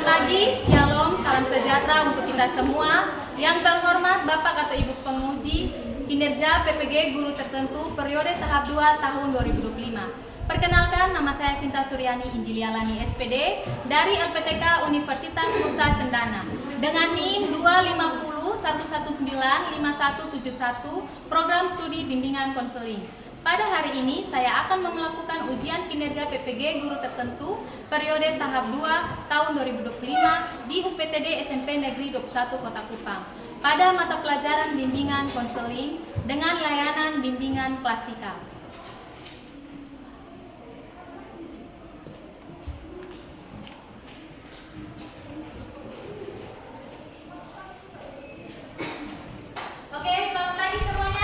Selamat pagi, shalom, salam sejahtera untuk kita semua. Yang terhormat Bapak atau Ibu penguji kinerja PPG Guru Tertentu periode tahap 2 tahun 2025. Perkenalkan, nama saya Sinta Suryani Injilialani SPD dari LPTK Universitas Nusa Cendana dengan NIM 25011957171 Program Studi Bimbingan Konseling. Pada hari ini saya akan melakukan ujian kinerja PPG Guru Tertentu periode tahap 2 tahun 2025 di UPTD SMP Negeri 21 Kota Kupang pada mata pelajaran bimbingan konseling dengan layanan bimbingan klasikal. Oke, selamat pagi semuanya.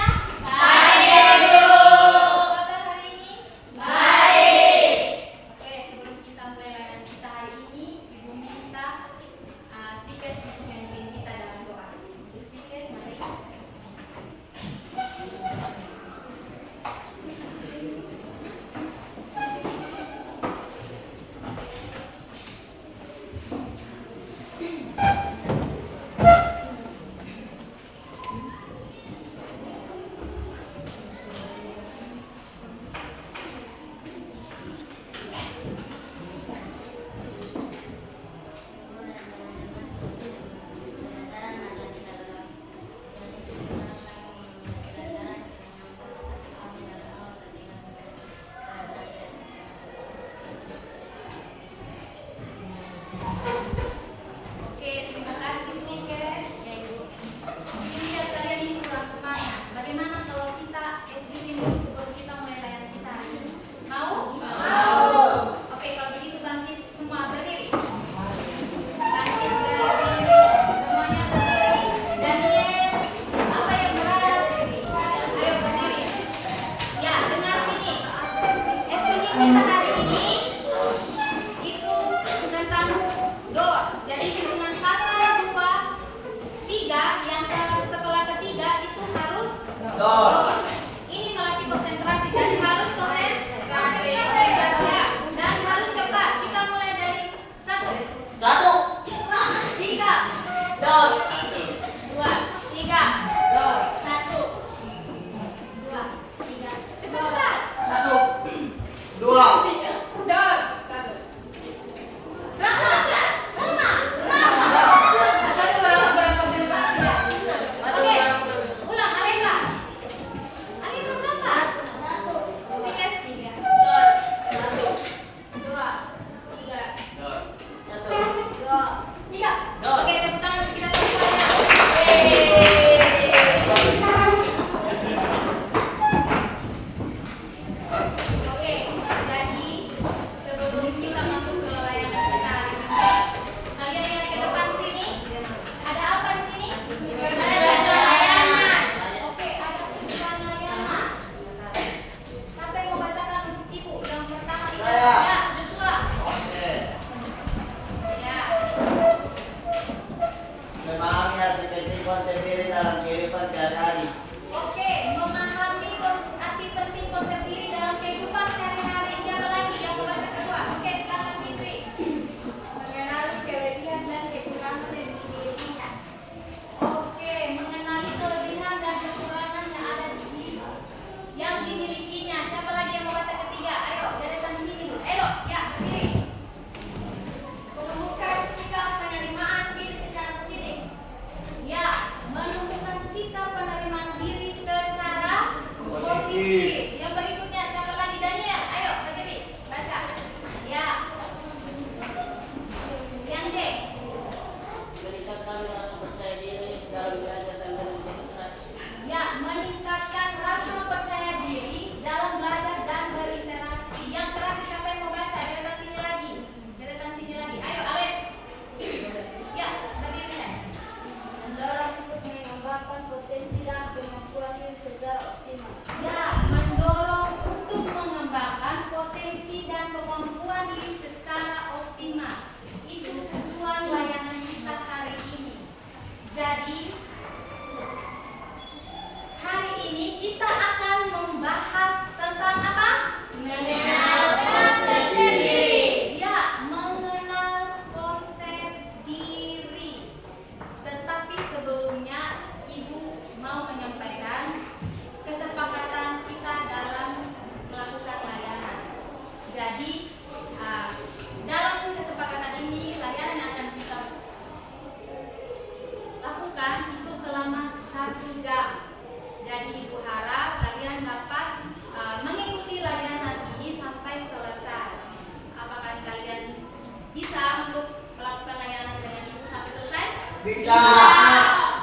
Bisa.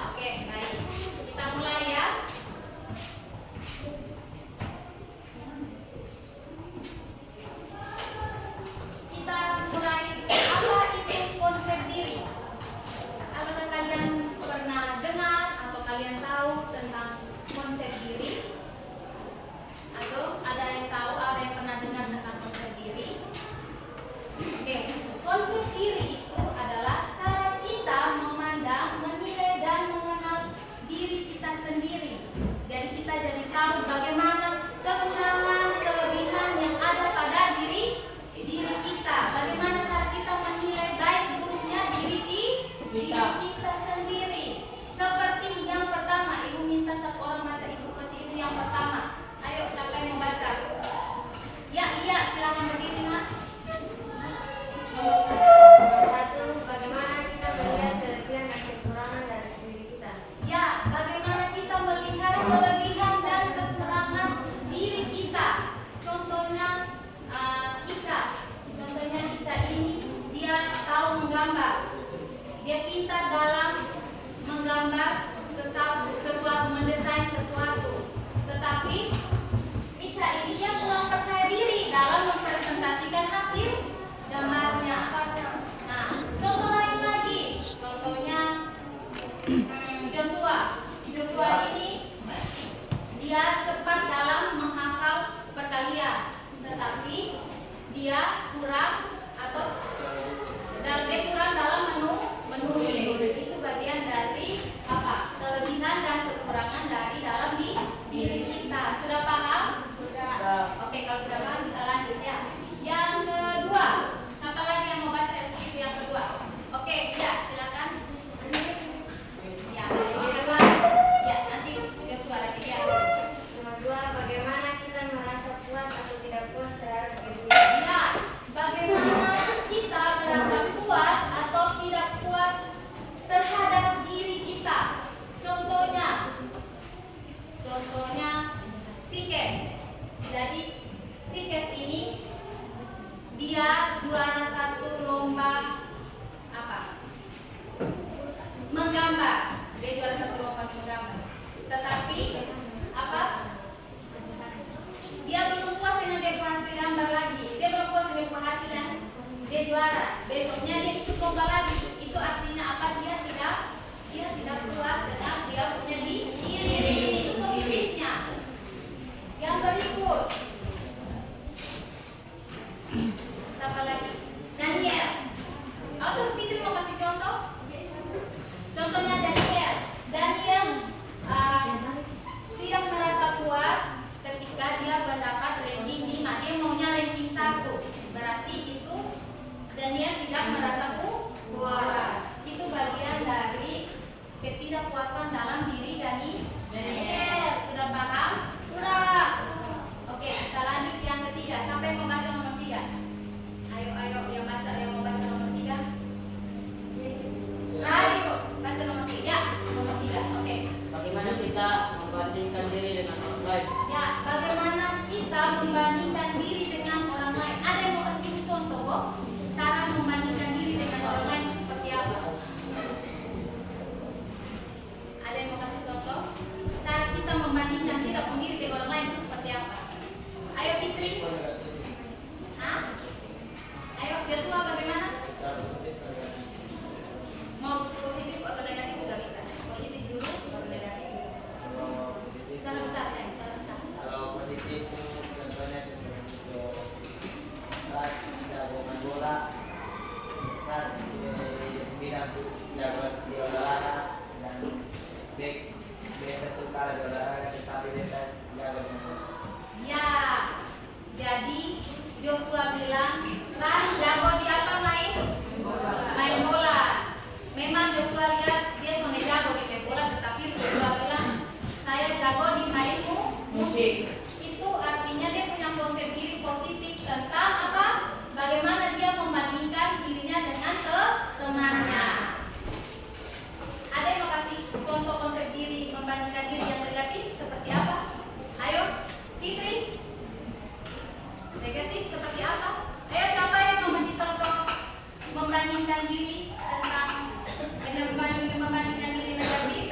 Oke, baik. Kita mulai ya. Kita mulai. Apa itu konsep diri? Apakah kalian pernah dengar atau kalian tahu tentang konsep diri? Atau ada yang tahu, ada yang pernah dengar tentang konsep diri? Oke, konsep diri itu adalah cara kita memandang, menilai, dan mengenal diri kita sendiri. Jadi kita jadi tahu bagaimana kekurangan, kelebihan yang ada pada diri kita. Bagaimana cara kita menilai baik buruknya diri kita sendiri. Seperti yang pertama, ibu minta satu orang baca, ibu kasih ibu yang pertama. Ayo, siapa yang mau baca? Ya, Lia, silakan berdiri, Nak. Satu, bagaimana kita melihat kelebihan dan kekurangan dari diri kita. Ya, bagaimana kita melihat kelebihan dan kekurangan diri kita. Contohnya Ica. Contohnya Ica ini dia tahu menggambar. Dia pintar dalam menggambar sesuatu, mendesain sesuatu. Tetapi Ica ini dia kurang percaya diri dalam mempresentasikan hasil gambarnya. Nah, contoh lain lagi. Contohnya Joshua ini dia cepat dalam menghafal perkalian, tetapi dia kurang dalam menulis. Itu bagian dari apa? Kelebihan dan kekurangan dari dalam diri kita. Sudah paham? Sudah. Oke, kalau sudah paham kita lanjut ya. Yang kedua, siapa lagi yang mau baca itu yang kedua? Oke, ya silakan. Ya, ya nanti Joshua lagi ya. Nomor dua, bagaimana kita merasa puas atau tidak puas terhadap diri kita. Ya, bagaimana kita merasa puas atau tidak puas terhadap diri kita. Contohnya Stikes. Jadi Stikes ini dia juara satu lomba apa? Menggambar. Dia juara satu lomba menggambar. Tetapi apa? Dia belum puas dengan dia berhasil gambar lagi. Dia belum puas dengan penghasilan. Dia juara. Besoknya dia ikut lomba lagi. Itu artinya apa? Dia tidak puas dengan dia punya diri. Itu positifnya. Yang berikut. Siapa lagi? Daniel. Atau Fitri mau kasih contoh? Contohnya Daniel tidak merasa puas ketika dia mendapat ranking 5. Dia maunya ranking 1. Berarti itu Daniel tidak merasa puas. Itu bagian dari ketidakpuasan dalam diri Daniel. Sudah paham? Sudah. Oke, kita lanjut yang ketiga. Sampai membaca nomor 3. Ayo yang mau baca nomor 3. Ras, baca nomor 3. Ya, nomor 3. Oke. Bagaimana kita membandingkan diri dengan orang lain? Ya, bagaimana kita membandingkan diri dengan orang lain? Ada yang mau kasih contoh kok? Cara membandingkan diri dengan orang lain itu seperti apa? Ada yang mau kasih contoh? Cara kita membandingkan kita sendiri dengan orang lain itu seperti apa? Ayo Fitri. Hah? Ayo Joshua, bagaimana? Mau positif atau negatif juga bisa. Positif dulu baru negatif. Suara besar sayang, suara besar. Kalau positif contohnya seperti saat jago main bola, saat bidang jago di olahraga dan back satu kali di olahraga tetapi dia jago di musik. Ya, jadi Joshua bilang, Ran jago di apa main? Main bola. Memang Joshua lihat dia sonde jago di main bola, tetapi Joshua bilang, saya jago di main musik. Itu artinya dia punya konsep diri positif tentang apa? Bagaimana dia membandingkan dirinya dengan temannya. Ada yang mau kasih contoh konsep diri membandingkan diri yang negatif seperti apa? Ayo, Fitri. Negatif seperti apa? Ayo siapa yang mau membandingkan diri tentang membandingkan diri negatif.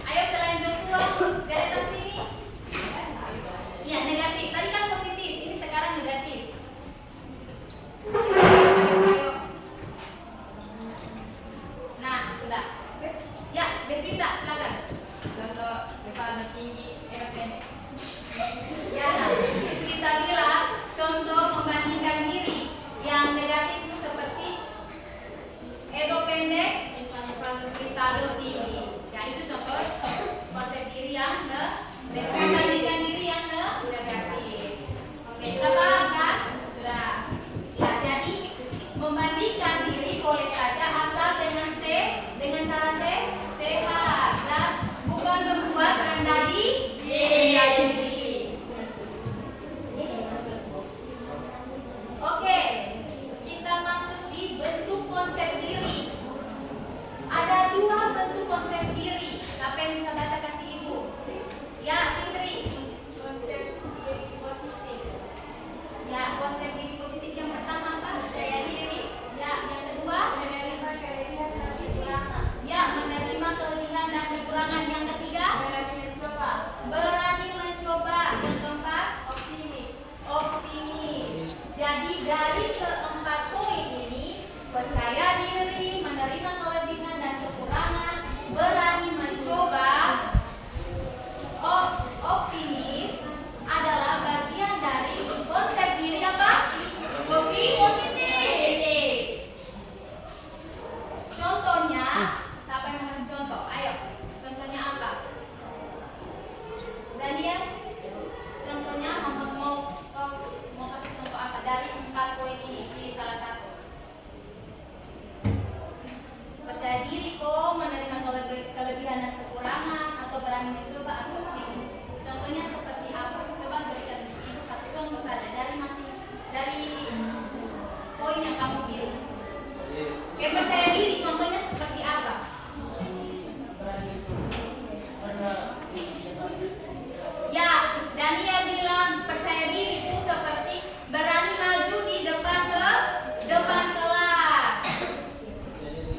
Ayo selain Joshua, deretan sini. Ya, negatif. Tadi kan positif, ini sekarang negatif. Ayo. Nah, sudah. Ya, Deswita, silakan. Contoh depan tinggi, pendek. Ya, Deswita bilang contoh membandingkan diri yang negatif itu seperti Edo pendek, Rifado tinggi. Ya, itu contoh konsep diri yang membandingkan diri yang negatif. Oke, sudah paham kan? Sudah. Ya, jadi membandingkan diri boleh saja asal dengan cara sehat dan bukan membuat rendah diri. Oke, kita masuk di bentuk konsep diri. Ada 2 bentuk konsep diri. Siapa yang bisa baca kasih ibu? Ya, Fitri. Konsep diri positif. Ya, konsep diri positif yang pertama apa? Percaya diri. Ya, yang kedua? Menerima kelebihan dan kekurangan. Ya, menerima kelebihan dan kekurangan. Yang ketiga? Berani mencoba. Berani mencoba. Yang keempat? Optimis. Jadi dari keempat poin ini, percaya diri, menerima kelebihan dan kekurangan, berani mencoba, optimis adalah bagian dari konsep diri apa? Positif. Contohnya, siapa yang mau kasih contoh? Ayo, contohnya apa? Daniel, contohnya mau kasih contoh apa dari 4 poin ini? Pilih salah satu. Percaya diri kok, menerima kelebihan dan kekurangan, atau berani mencoba, atau optimis. Contohnya seperti apa? Coba berikan ibu satu contoh saja dari poin yang kamu pilih. Oke, percaya diri contohnya seperti apa? Ya, Daniel bilang percaya diri itu seperti berani maju di depan kelas.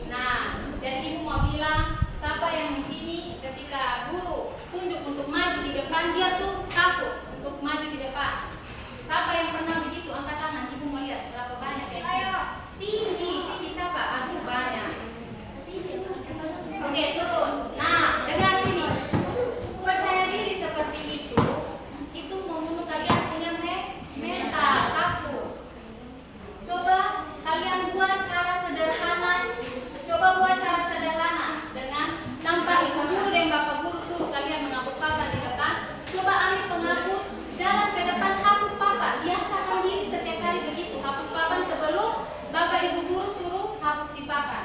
Nah, dan ibu mau bilang siapa yang di sini ketika guru tunjuk untuk maju di depan dia tuh takut untuk maju di depan. Siapa yang pernah begitu? Angkat tangan. Ibu mau lihat berapa banyak yang Ayo. tinggi siapa? Aduh banyak. Oke, turun. Nah, dengar sini. Percaya diri seperti itu membunuh kalian punya mental takut. Coba kalian buat cara sederhana dengan tanpa ibu guru dan bapak guru suruh kalian menghapus papan di depan. Coba ambil penghapus, jalan ke depan, hapus papan. Biasakan diri setiap hari begitu, hapus papan sebelum bapak ibu guru suruh hapus di papan.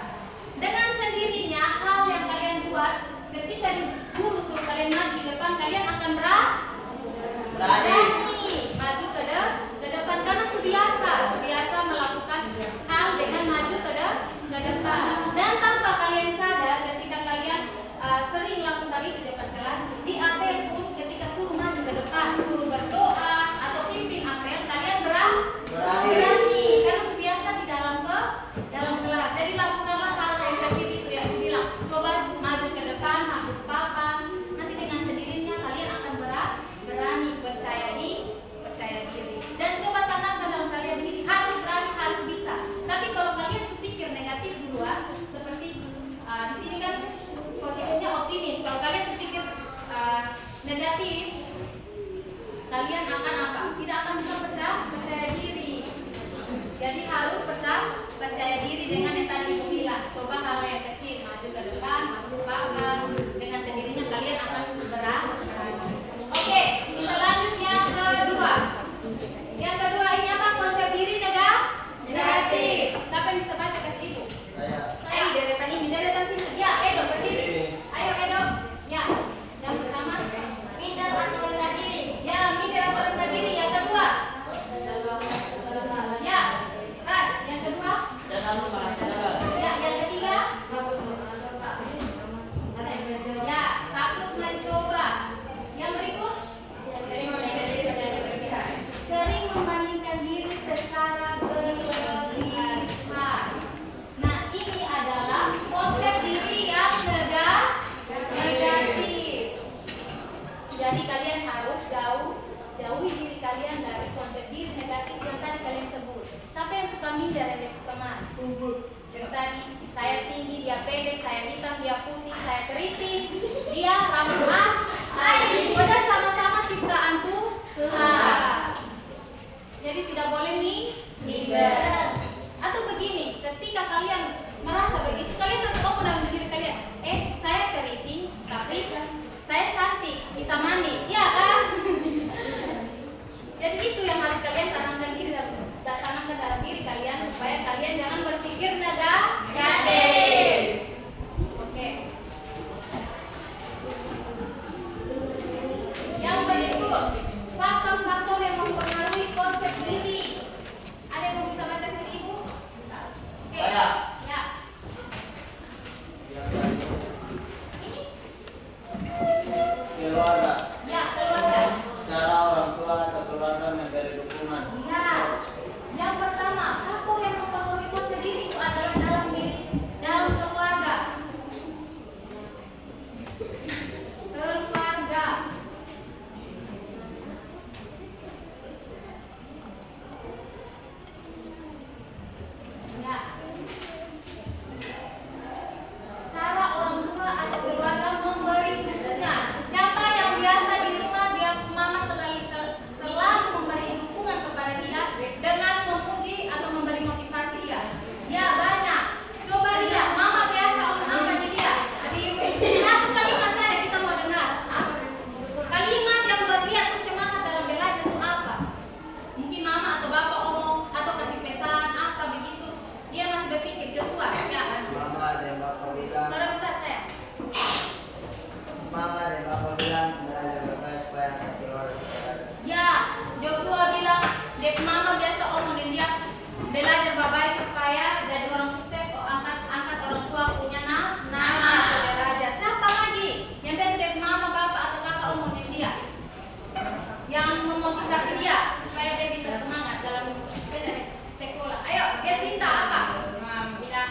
Dengan sendirinya hal yang kalian buat ketika guru suruh kalian maju di depan, kalian akan berani maju ke depan karena subiasa melakukan hal dengan maju ke depan. Dan tanpa kalian sadar ketika kalian sering lakukan ini di depan kelas, di apel pun ketika suruh maju ke depan, suruh berdoa atau pimpin apel, kalian berani karena subiasa di dalam kelas. Jadi lakukanlah hal yang kecil itu ya, aku bilang coba maju ke depan, hapus papan, nanti dengan sendirinya kalian akan berani percaya diri. Yang tadi saya tinggi, dia pendek, saya hitam, dia putih, saya keriting, dia rambut padahal sama-sama ciptaan Tuhan. Jadi tidak boleh minder. Atau begini, ketika kalian merasa begitu, kalian harus ngomong dalam diri kalian, saya keriting, tapi saya cantik, kita manis, ya kan? Jadi itu yang harus kalian tanamkan dalam diri kalian supaya kalian jangan berpikir negatif. Oke. Yang berikut, faktor-faktor yang mempengaruhi konsep diri. Ada yang mau bisa baca ke si ibu? Oke. Saya. Ya. Yang tadi, Ini. keluarga. Ya, keluarga. Cara orang tua atau keluarga memberi dukungan. Ya. Yang pertama, faktor yang mempengaruhi konsep diri itu adalah dalam keluarga. Keluarga. Ya. Cara orang tua atau keluarga memberi dukungan. Siapa yang biasa di rumah dia mama selalu memberi dukungan kepada dia dengan memuji atau memberi motivasi dia. Ya banyak. Coba lihat mama biasa omong apa di dia. Satu kalimat saja kita mau dengar. Kalimat yang buat dia terus semangat dalam belajar itu apa? Mungkin mama atau bapak omong atau kasih pesan apa begitu. Dia masih berpikir Joshua. Ya. Mama dan bapak bilang, Suara besar saya. Mama dan bapak bilang belajar berbaik supaya anak keluarga kita. Ya, Joshua bilang, dek mama biasa omong dan dia belajar baik supaya jadi orang sukses. Angkat orang tua punya nama atau derajat. Siapa lagi yang biasa dek mama, bapak atau kakak omong dan dia, yang memotivasi dia supaya dia bisa semangat dalam sekolah. Ayo, dia cinta apa? Bilang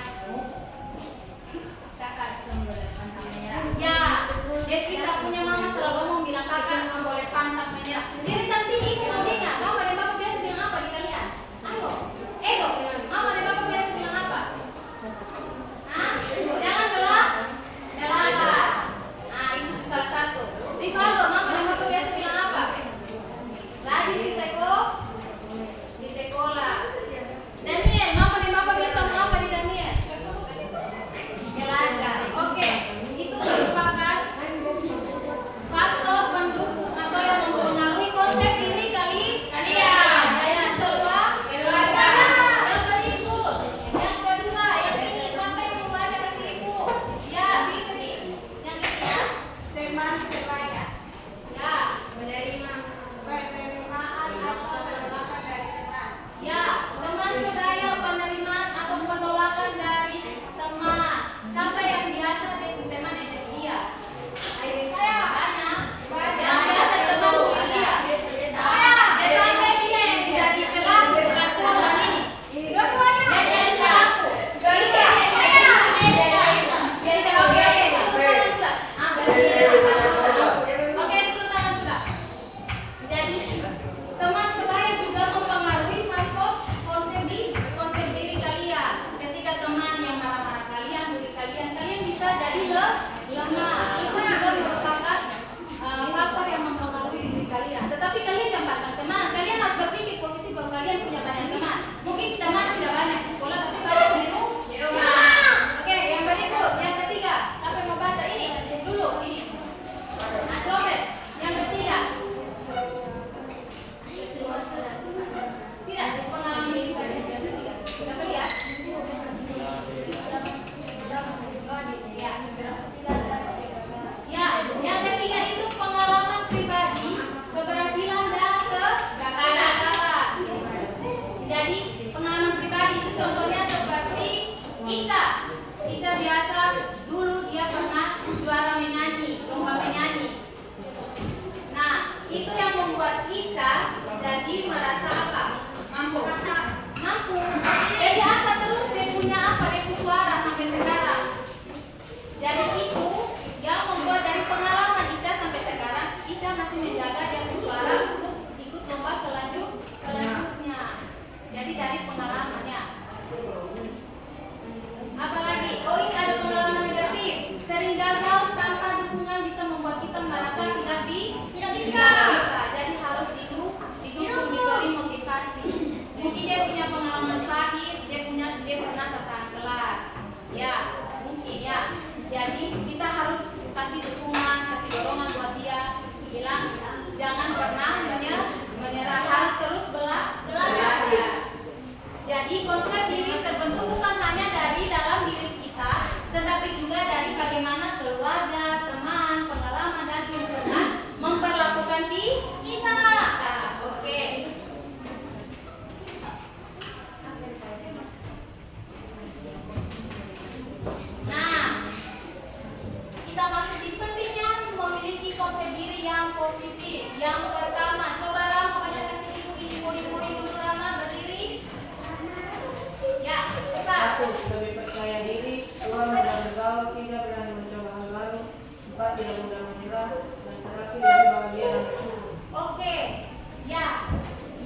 bersabar, tidak mudah menyerah, dan terakhir lebih bahagia dan bersyukur. Oke, ya.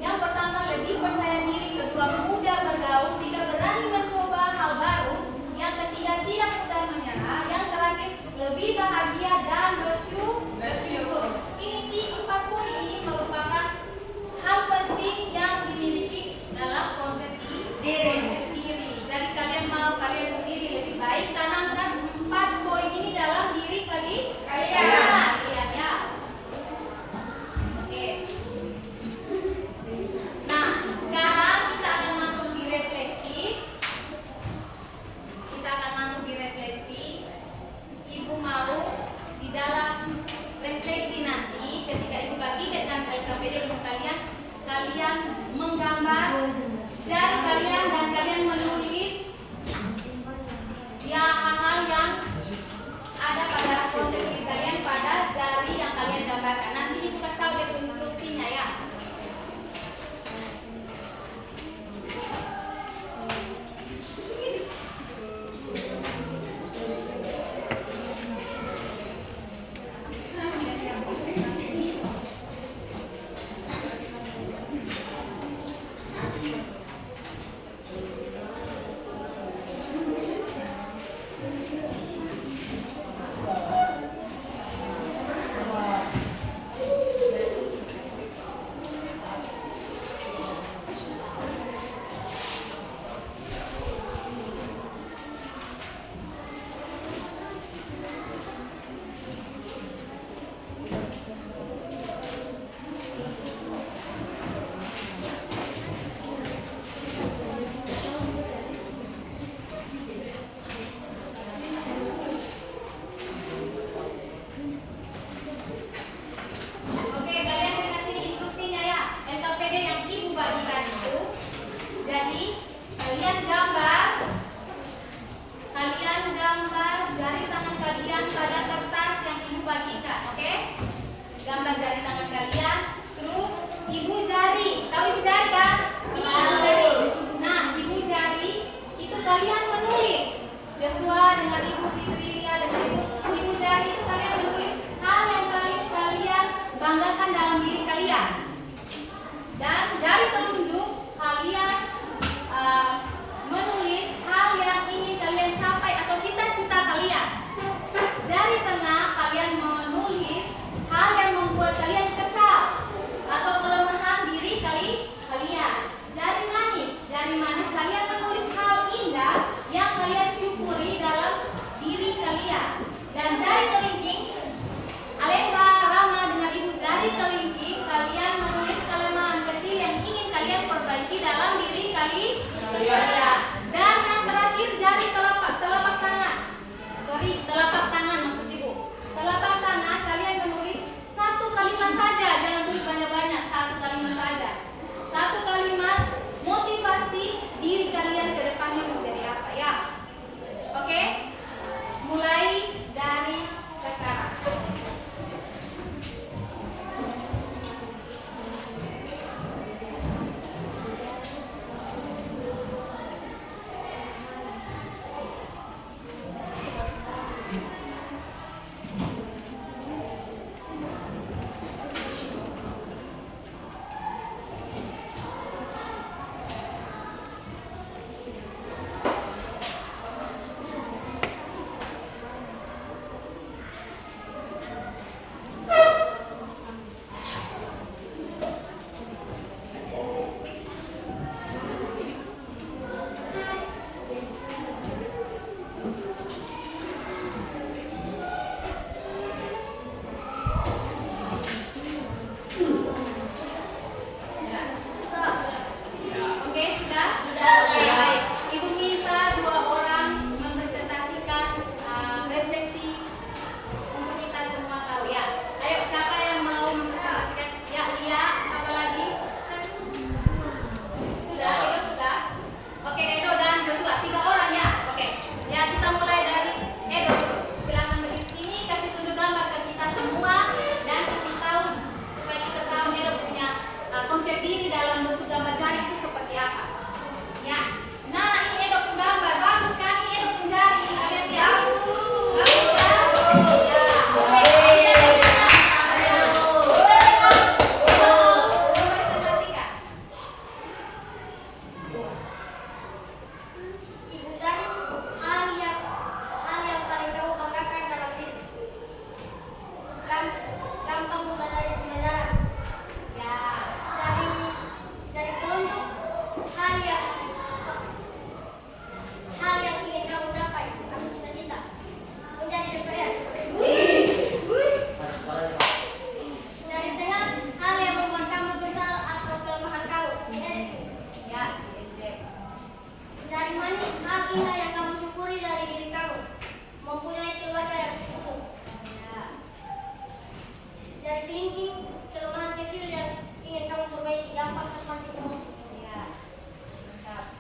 Yang pertama lebih percaya diri, kedua mudah bergaul, tidak berani mencoba hal baru, yang ketiga tidak mudah menyerah, yang terakhir lebih bahagia dan bersyukur. Ini 4 poin ini merupakan hal penting yang dimiliki dalam konsep diri. Jadi kalian mau kalian berdiri lebih baik, tanamkan 4 poin ini dalam diri kalian ya. Oke. Nah, sekarang kita akan masuk di refleksi. Ibu mau di dalam refleksi nanti ketika ibu bagikan LKPD untuk kalian menggambar jari kalian dan kalian menulis ya hal-hal yang ada pada konsep diri kalian pada jari yang kalian gambarkan. Nanti ibu kasih tahu deh instruksinya ya. Oke, kalian dengar sini instruksinya ya. LKPD yang ibu bagikan itu. Jadi, kalian gambar jari tangan kalian pada kertas yang ibu bagikan, oke? Gambar jari tangan kalian, terus ibu jari. Tahu ibu jari kan? Ini ibu jari. Nah, ibu jari itu kalian menulis. Joshua dengan ibu Fitrilia dengan ibu jari itu kalian menulis hal yang paling kalian banggakan dalam diri kalian. Dan jari telunjuk kalian menulis hal yang ingin kalian capai atau cita-cita kalian. Jari tengah kalian menulis hal yang membuat kalian kesal atau kelemahan diri kalian. Jari manis kalian menulis hal indah yang kalian syukuri dalam diri kalian. Dan jari kelingking Alendra, Rama dengan ibu jari kelingking kalian menulis kelemahan kecil yang ingin kalian indah yang kamu syukuri dari diri kamu? Mempunyai keluarga yang utuh. Ya. Dari kelingking, kelemahan kecil yang ingin kamu perbaiki gampang terpancing emosi. Ya. Mantap.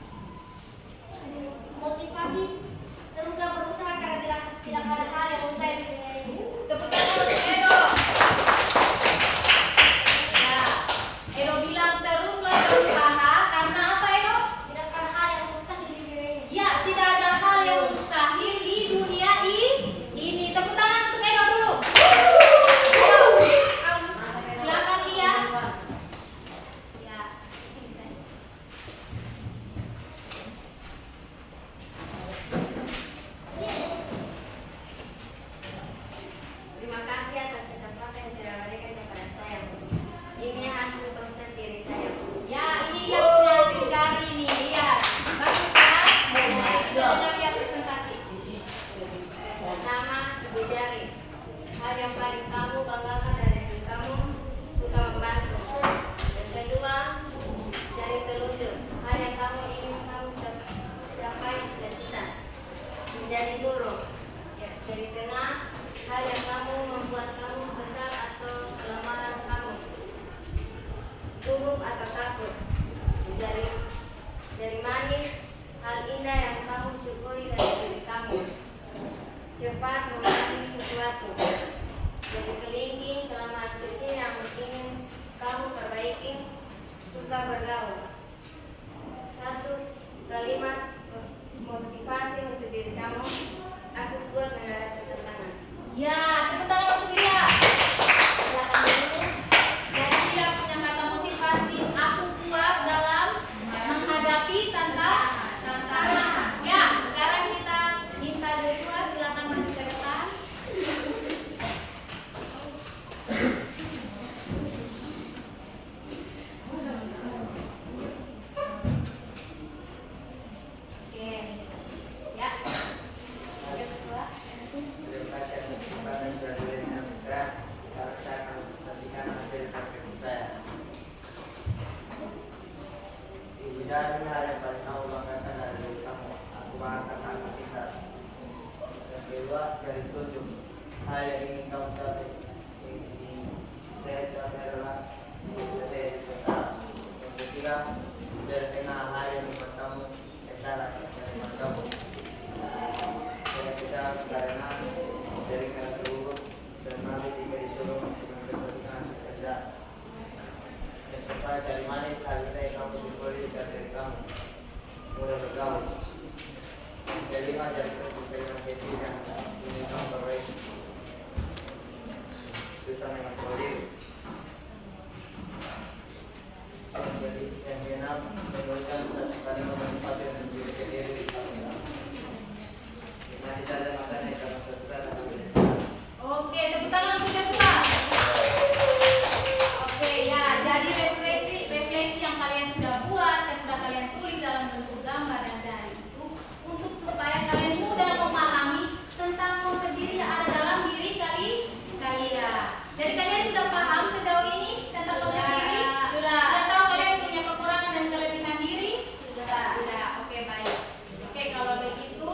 Motivasi, teruslah berusaha karena tidak ada hal yang mustahil di dunia ini. Tepuk tangan untuk Edo. Ya, Edo bilang teruslah berusaha karena apa Edo? Tidak ada hal yang mustahil di dunia ini. Ya, tidak ada hal yang mustahil di dunia ini. Tepuk tangan untuk Edo dulu. Ayo, silakan Lia. Ya, sini. Terima kasih atas kesempatan yang sudah berikan kepada saya. Ini hasil konser diri saya. Ya, ini yang punya hasil jari nih, lihat. Bagus kan? Mari kita dengar lihat presentasi. Pertama, Ibu Jari. Hal yang paling kamu banggakan dari diri kamu, suka membantu. Yang kedua, jari telunjuk. Hal yang kamu ingin kamu capai cita-cita. Menjadi guru. Ya, jari tengah, hal yang kamu membuat kamu kesal atau kelemahan kamu. Gugup atau takut. Jari manis, hal indah yang kamu syukuri dari diri kamu. Cepat memahami sesuatu. Jadi kelingking, kelemahan kecil yang ingin kamu perbaiki. Suka bergaul. Satu kalimat motivasi untuk diri kamu. Aku kuat menghadapi tantangan. Ya, tepuk tangan untuk Lia. Silakan dulu. Jadi dia punya kata motivasi, aku kuat dalam menghadapi tantangan. Ya, sekarang kita minta Joshua silakan maju ke depan. Oke. Ya. Joshua. Terima kasih atas kesempatan yang sudah diberikan saya. Sekarang saya akan presentasikan hasil refleksi saya. Ibu Jari, hal yang paling kamu banggakan dari diri kamu. Aku banggakan kamu pintar. Yang kedua, jari tunjuk. Hal yang ingin kamu capai. Ini saya capai adalah saya tetap. Yang ketiga, dari tengah hal yang membuat kamu salah dari kamu. Saya bisa karena dari keras seluruh dan nanti jika disuruh menginvestasikan hasil kerja. Dan supaya dari manis hal ini yang kamu syukuri dari kamu mudah bergaul. Yang kelima, dari kelima kecil yang ingin kamu perbaiki. Susah mengontrol diri. Jadi yang keenam, menuliskan satu kalimat motivasi untuk diri sendiri di kamu. Nanti saja masanya kalau suatu saat akan berjalan. Oke, tepuk tangan untuk Joshua. Oke, ya, jadi refleksi yang kalian sudah buat, yang sudah kalian tulis dalam bentuk gambar dan jari itu untuk supaya kalian mudah memahami tentang konsep diri yang ada dalam diri kalian. Jadi kalian sudah paham sejauh ini tentang konsep diri? Sudah tahu kalian punya kekurangan dan kelebihan diri? Sudah. Oke, baik. Oke, kalau begitu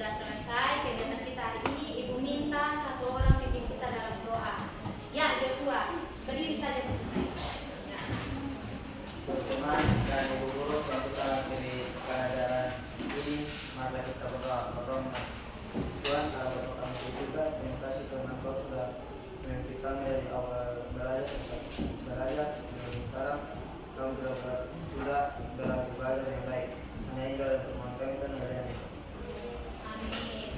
sudah selesai kegiatan kita hari ini, Ibu minta satu orang pimpin kita dalam doa. Ya, Joshua, berdiri saja untuk saya. Ya. Tuhan dan Ibu Guru selalu dalam diri pelajaran ini, mari kita berdoa. Tuhan, Allah Bapa kami juga, terima kasih karena Engkau sudah memimpin kami dari awal belajar sampai belajar dan sekarang kami sudah berlaku belajar yang baik. Hanya ini dalam permohonan kami dan hadirin. Amin.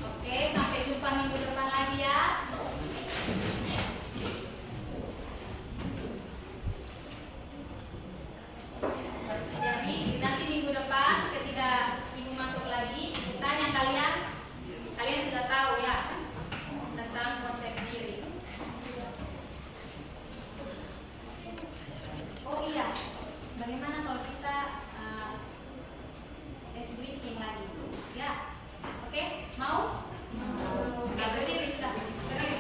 Oke, sampai jumpa minggu depan lagi ya. Jadi nanti minggu depan ketika Ibu masuk lagi, tanya kalian sudah tahu ya tentang konsep diri. Oh iya, bagaimana kalau kita ice breaking lagi? Ya, oke, mau? Oke, berdiri sudah. Berdiri.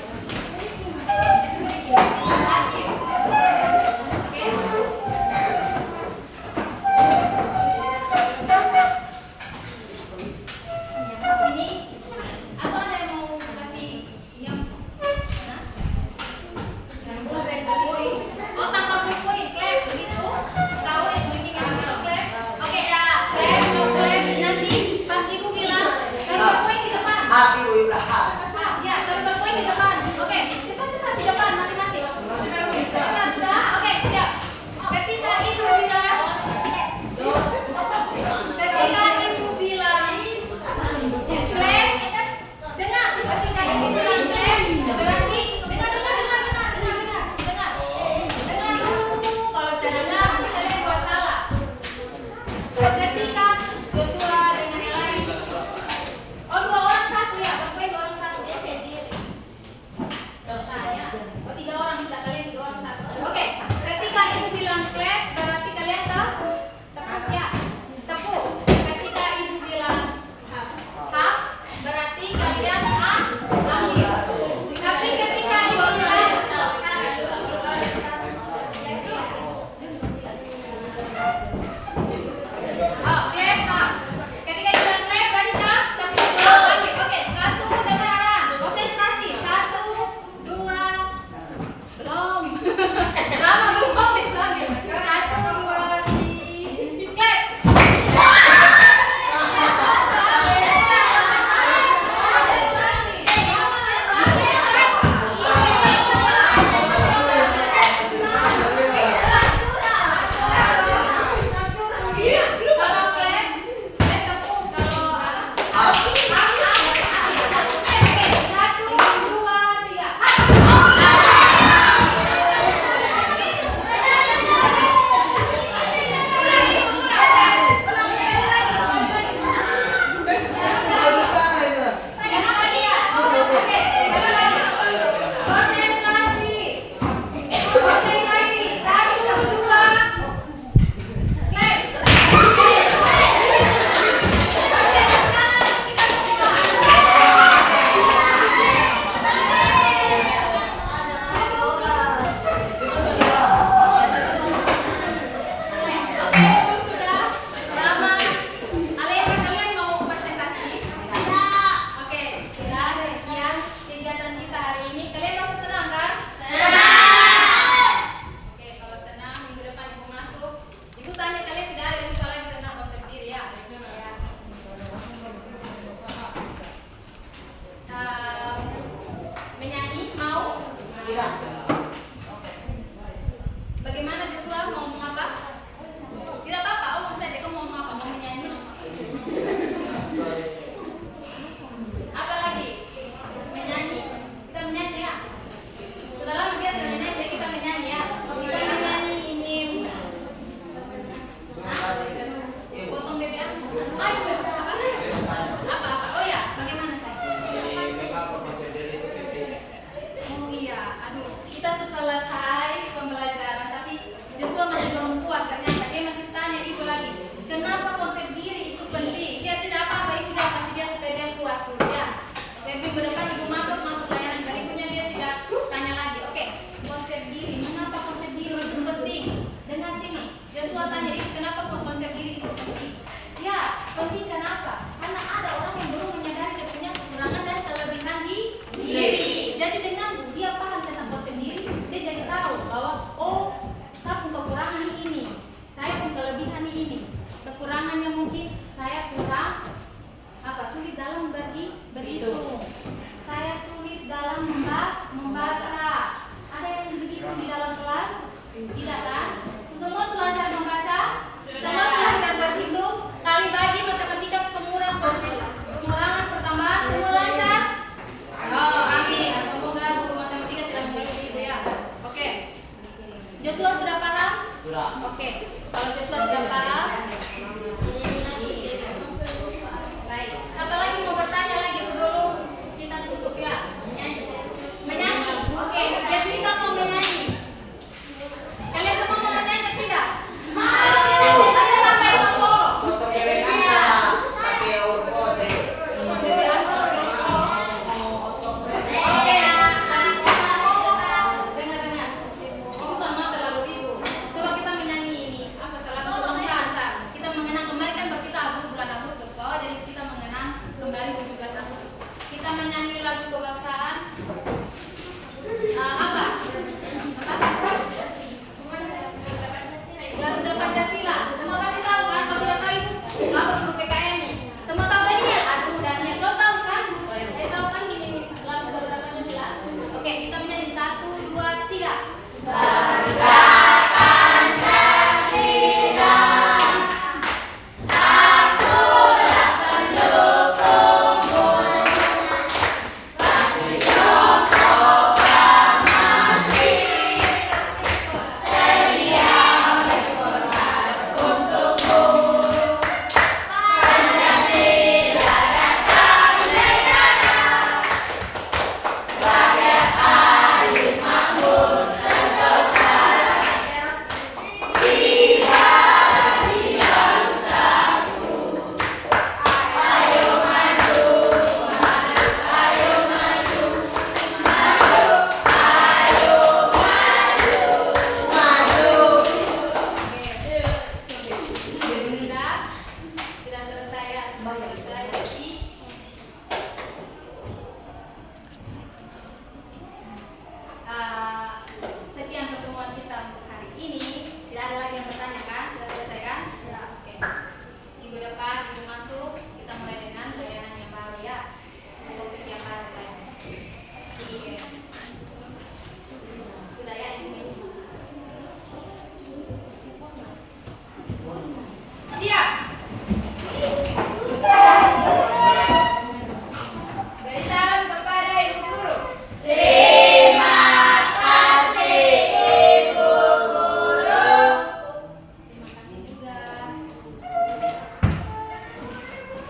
Ice breaking lagi. Oke. Ya, ini atau ada yang mau kasih yang nah? Yang buat poin. Oh, tanpa poin, clap gitu. Tahu es breaking yang gitu, clap. Oke, ya, clap, no clap. Nanti pas Ibu bilang tanpa poin di depan. berhitung. Saya sulit dalam membaca. Ada yang begitu di dalam kelas? Tidak kan? Semua lancar membaca? Semua lancar berhitung? Kali bagi matematika pengurangan pertambahan semua lancar? Oh, amin. Semoga guru matematika tidak mengerti ibu ya. Oke. Joshua sudah paham? Sudah. Oke. Kalau Joshua sudah paham, baik. Siapa lagi mau bertanya lagi sebelum kita tutup ya? Menyanyi. Oke. Jessica mau menyanyi. Kalian semua mau menyanyi tidak? Ada sampai mau solo. Garuda Pancasila. Semua pasti tahu kan? Kalau tidak tahu itu apa guru PKN nih? Semua tahu Daniel? Aduh Daniel, kau tahu kan? Saya tahu kan ini lagu Garuda Pancasila. Oke, kita menyanyi 1, 2, 3. Garuda Pancasila. Akulah pendukungmu. Patriot proklamasi. Sedia berkorban untukmu. Pancasila dasar negara. Rakyat adil makmur sentosa. Jiwa dia bersatu. Ayo maju, maju, ayo maju, maju, ayo maju, maju. Sudah? Tidak selesai ya? Sudah selesai.